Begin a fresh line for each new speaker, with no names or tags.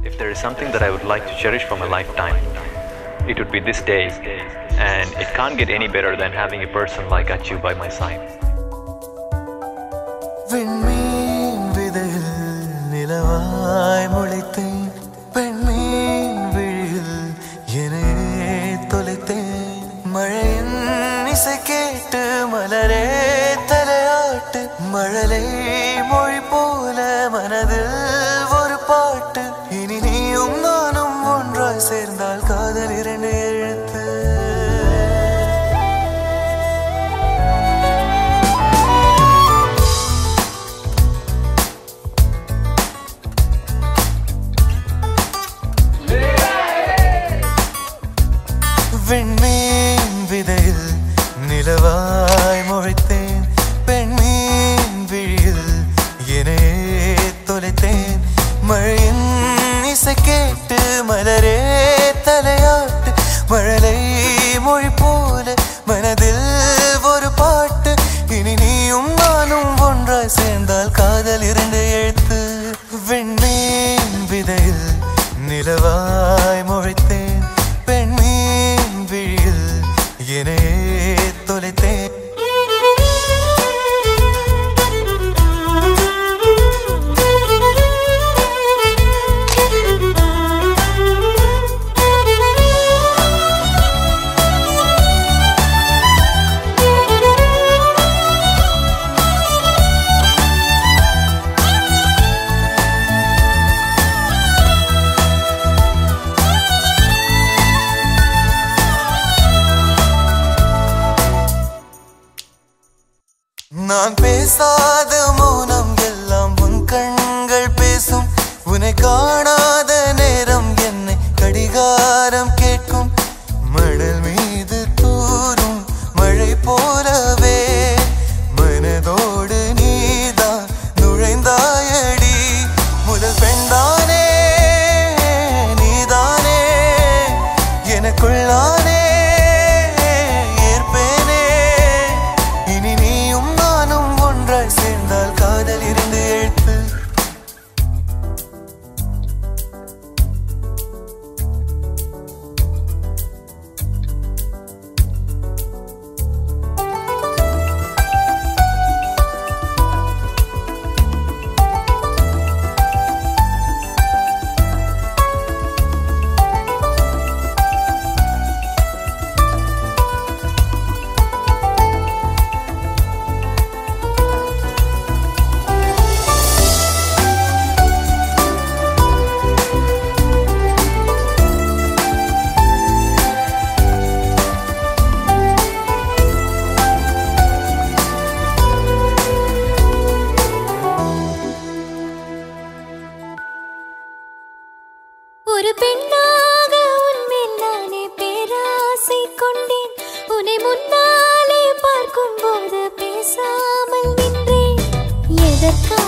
If there is something that I would like to cherish for my lifetime, it would be this day, and it can't get any better than having a person like Achu by my side.
விண்மீன் விதையில் நிலவாய் முளைத்தேன், பெண்மீன் விழியில் என்னையே தொலைத்தேன். மழையின் இசை கேட்டு மலரே தலையாட்டு, மழலை மொழி போல மனதில் ஒரு பாட்டு. இனி நீயும் நானும் ஒன்றாய் சேர்ந்தால் காதல் இரண்டு எழுத்து. விண்மீன் விதையில் நிலவாய் முளைத்தேன், பெண்மீன் விழியில் என்னையே தொலைத்தேன். மழையின் இசை கேட்டு மலரே தலையாட்டு, மழலை மொழி போல மனதில் ஒரு பாட்டு. இனி நீயும் நானும் ஒன்றாய் சேர்ந்தால் காதல் இரண்டு எழுத்து. விண்மீன் விதையில் நிலவாய் முளைத்தேன், பெண்மீன் விழியில் என்னையே தொலைத்தேன். நான் பேசாத மௌனம் எல்லாம் உன் கண்கள் பேசும், உன்னை காணாத நேரம் என்னை கடிகாரம் கேட்கும். மணல் மீது தூரும் மழை போலவே மனதோடு நீதான் நுழைந்தாயடி. முதல் பெண்தானே நீதானே, எனக்குள்ளானே சேர்ந்தால் காதல் இரண்டு எழுத்து.
ஒரு பெண்ணாக உன்மேல் நானே பேராசை கொண்டேன். உன்னை முன்னாலே பார்க்கும் போது பேசாமல் நின்றேன். எதற்காக